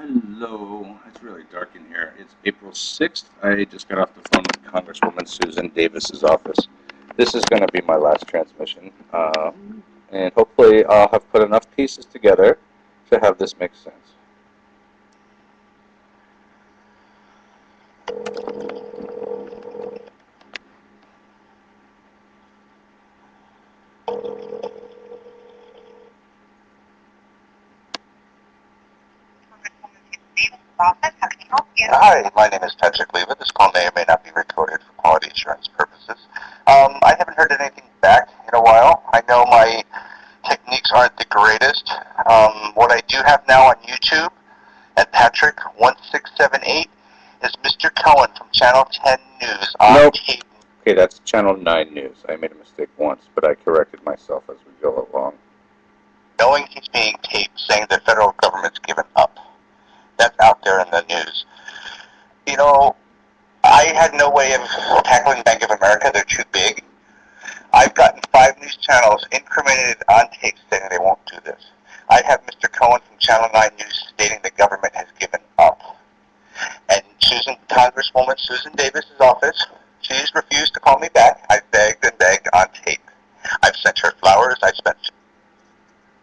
Hello. It's really dark in here. It's April 6th. I just got off the phone with Congresswoman Susan Davis's office. This is going to be my last transmission, and hopefully I'll have put enough pieces together to have this make sense. Office. How can I help you? Hi, my name is Patrick Leva. This call may or may not be recorded for quality assurance purposes. I haven't heard anything back in a while. I know my techniques aren't the greatest. What I do have now on YouTube at Patrick1678 is Mr. Cohen from Channel 10 News on Nope. tape. Okay, that's Channel 9 News. I made a mistake once, but I corrected myself as we go along. Knowing he's being taped saying the federal government's given up. That's out there in the news. You know, I had no way of tackling Bank of America. They're too big. I've gotten 5 news channels incriminated on tape saying they won't do this. I have Mr. Cohen from Channel 9 News stating the government has given up. And Congresswoman Susan Davis's office, she's refused to call me back. I've begged and begged on tape. I've sent her flowers. I've spent...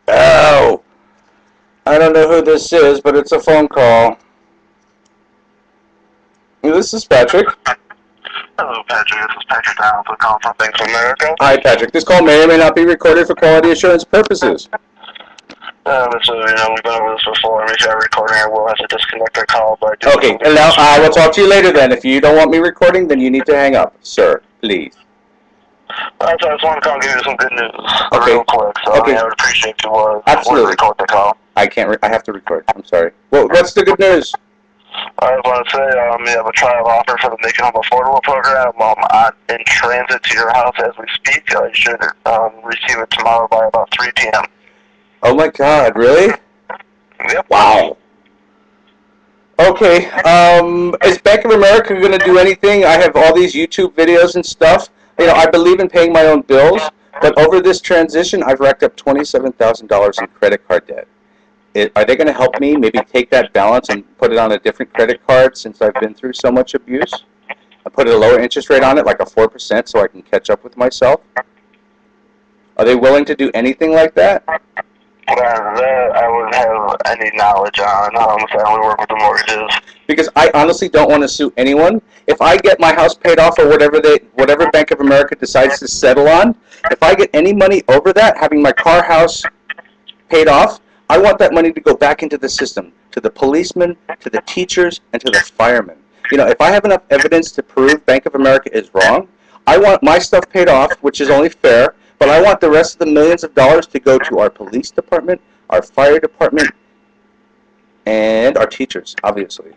Oh! I don't know who this is, but it's a phone call. This is Patrick. Hello, Patrick. This is Patrick Downs. I'm calling from Bank of America. Hi, Patrick. This call may or may not be recorded for quality assurance purposes. So, we've been over this before. If you're recording, I will have to disconnect our call. But Okay, and now I will talk to you later then. If you don't want me recording, then you need to hang up. Sir, please. I just want to call and give you some good news Okay. real quick. So, Okay. I would appreciate you would Absolutely. record the call. I can't. I have to record. I'm sorry. Well, what's the good news? I just want to say we have a trial offer for the Make Home Affordable program in transit to your house as we speak. You should receive it tomorrow by about 3 p.m. Oh my God! Really? Yep. Wow. Okay. Is Bank of America going to do anything? I have all these YouTube videos and stuff. You know, I believe in paying my own bills, but over this transition, I've racked up $27,000 in credit card debt. Are they going to help me maybe take that balance and put it on a different credit card since I've been through so much abuse? I put a lower interest rate on it, like a 4%, so I can catch up with myself? Are they willing to do anything like that? That I wouldn't have any knowledge on. So I only work with the mortgages. Because I honestly don't want to sue anyone. If I get my house paid off or whatever Bank of America decides to settle on, if I get any money over that, having my house paid off, I want that money to go back into the system, to the policemen, to the teachers, and to the firemen. You know, if I have enough evidence to prove Bank of America is wrong, I want my stuff paid off, which is only fair, but I want the rest of the millions of dollars to go to our police department, our fire department, and our teachers, obviously.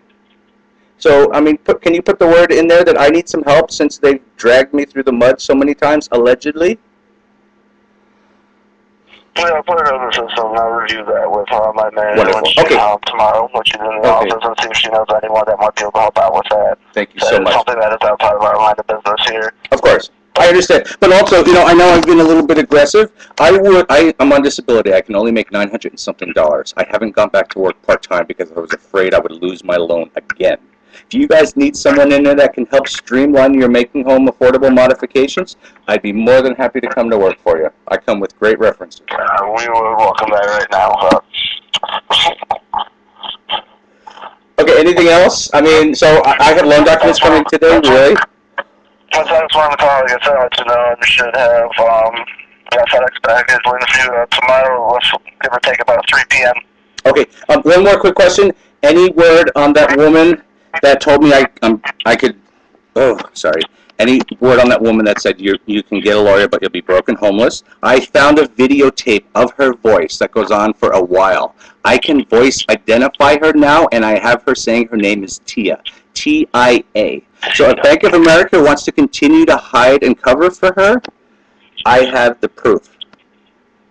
So, I mean, can you put the word in there that I need some help since they've dragged me through the mud so many times, allegedly? Yeah, I'll put it over the system and I'll review that with my manager Wonderful. when she's Okay. tomorrow, when she's in the office, and see if she knows anyone that might be able to help out with that. Thank you so much. Something that is outside of our line of business here. Of course. I understand. But also, you know, I know I've been a little bit aggressive. I'm on disability. I can only make $900 and something. I haven't gone back to work part-time because I was afraid I would lose my loan again. If you guys need someone in there that can help streamline your making home affordable modifications, I'd be more than happy to come to work for you. I come with great references. We will welcome that right now. Okay, anything else? I mean, so I have loan documents coming today, really? I just wanted to call, like I said, let you know you should have FedEx package waiting for you tomorrow, let's give or take about 3 p.m. Okay, one more quick question. Any word on that woman that told me I could, any word on that woman that said you can get a lawyer but you'll be broken homeless? I found a videotape of her voice that goes on for a while. I can voice identify her now, and I have her saying her name is Tia, T-I-A. So if Bank of America wants to continue to hide and cover for her, I have the proof.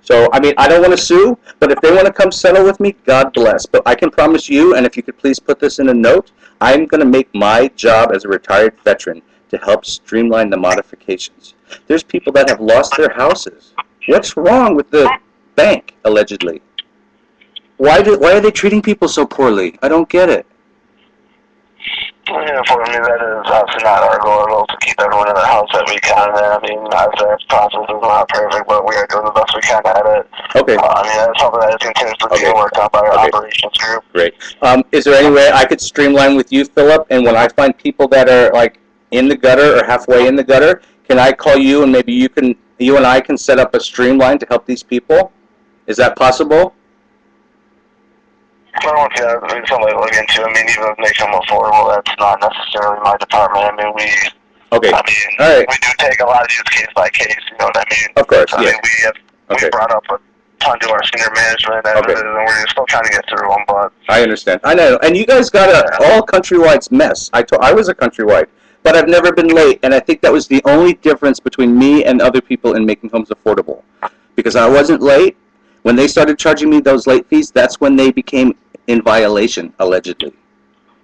So, I mean, I don't want to sue, but if they want to come settle with me, God bless. But I can promise you, and if you could please put this in a note, I'm going to make my job as a retired veteran to help streamline the modifications. There's people that have lost their houses. What's wrong with the bank, allegedly? Why are they treating people so poorly? I don't get it. Yeah, for me, that is obviously not our goal to keep everyone in the house that we can. I mean, the process is not perfect, but we are doing the best we can at it. Okay. I mean, that's something that is continuously being worked on by our operations group. Great. Is there any way I could streamline with you, Philip? And when I find people that are like in the gutter or halfway in the gutter, can I call you and maybe you and I can set up a streamline to help these people? Is that possible? I don't know if you have something to look into. I mean, even if make them affordable, that's not necessarily my department. I mean, all right. We do take a lot of these case by case, you know what I mean? Of course, I mean, we brought up a ton to our senior management, and we're still trying to get through them, but... I understand. I know. And you guys got all Countrywide's mess. I was a Countrywide, but I've never been late, and I think that was the only difference between me and other people in making homes affordable. Because I wasn't late. When they started charging me those late fees, that's when they became in violation, allegedly.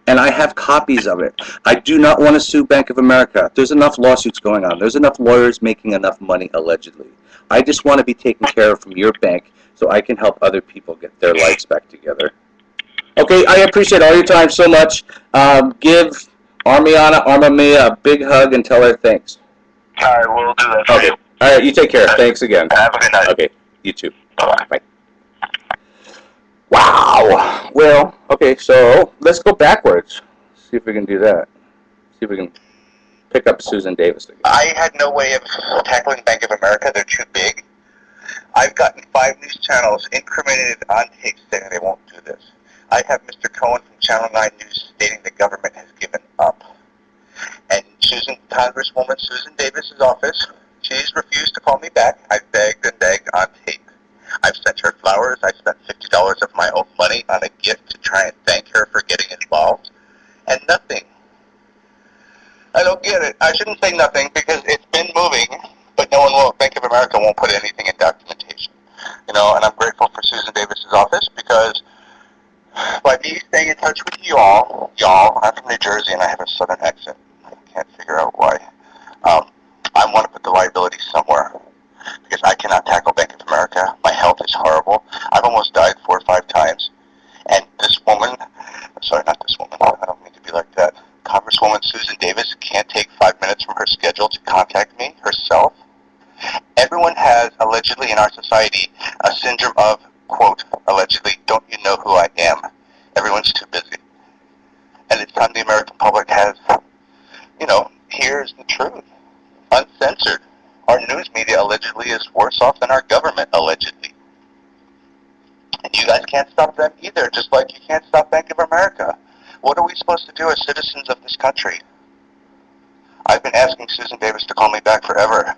And I have copies of it. I do not want to sue Bank of America. There's enough lawsuits going on. There's enough lawyers making enough money, allegedly. I just want to be taken care of from your bank so I can help other people get their lives back together. Okay, I appreciate all your time so much. Give Arma Mia a big hug and tell her thanks. All right, we'll do that for you. All right, you take care. Thanks again. Have a good night. Okay, you too. Bye-bye. Bye. Wow. Well, okay, so let's go backwards. See if we can do that. See if we can pick up Susan Davis again. I had no way of tackling Bank of America. They're too big. I've gotten 5 news channels incriminated on tape saying they won't do this. I have Mr. Cohen from Channel 9 News stating the government has given up. And Congresswoman Susan Davis's office, she's refused to call me back. I've begged and begged on tape. I've sent her flowers. I spent $50 of my own money on a gift to try and thank her for getting involved. And nothing. I don't get it. I shouldn't say nothing because it's been moving, but no one will. Bank of America won't put anything in documentation. You know, and I'm grateful for Susan Davis's office because by me staying in touch with y'all, I'm from New Jersey and I have a southern accent. I can't figure out why. I want to put the liability somewhere because I cannot tackle Bank of America. My health is horrible. I've almost died 4 or 5 times. And this woman, sorry, not this woman, I don't mean to be like that. Congresswoman Susan Davis can't take 5 minutes from her schedule to contact me herself. Everyone has, allegedly in our society, a syndrome of, quote, allegedly, don't you know who I am? Everyone's too busy. And it's time the American public has, you know, here's the truth. Uncensored. Our news media allegedly is worse off than our government, allegedly. And you guys can't stop them either, just like you can't stop Bank of America. What are we supposed to do as citizens of this country? I've been asking Susan Davis to call me back forever.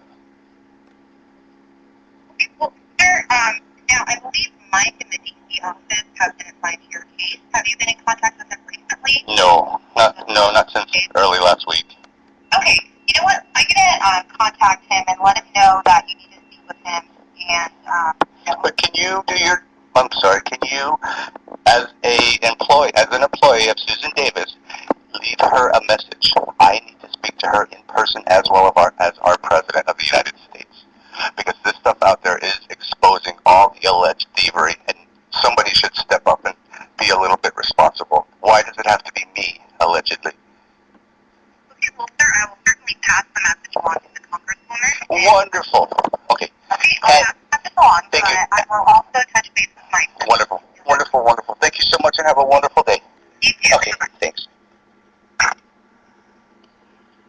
Okay, well, sir, now I believe Mike in the DC office has been assigned to your case. Have you been in contact with him recently? No, not since early last week. Okay, you know what? I'm gonna contact him and let him know that you need to speak with him. And But can you do your? I'm sorry. Can you, as an employee of Susan Davis, leave her a message? I need to speak to her in person as well as our president of the United States, because this stuff out there is exposing all the alleged thievery, and somebody should step up and be a little bit responsible. Why does it have to be me, allegedly? okay, well, sir, I will certainly pass the message on to the Congresswoman. Wonderful. Okay. Okay, I'll pass the message on, Thank but you. I will also touch base with Mike. Wonderful. Wonderful, wonderful. Thank you so much and have a wonderful day. You too. Okay, thanks.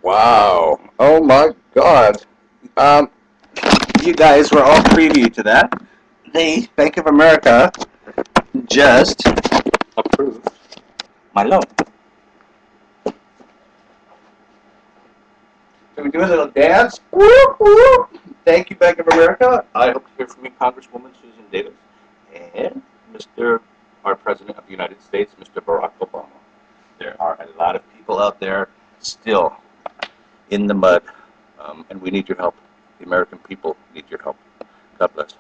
Wow. Oh my God. You guys were all privy to that. The Bank of America just approved my loan. Can we do a little dance? Whoop, whoop. Thank you, Bank of America. I hope to hear from you, Congresswoman Susan Davis, and our President of the United States, Mr. Barack Obama. There are a lot of people out there still in the mud, and we need your help. The American people need your help. God bless.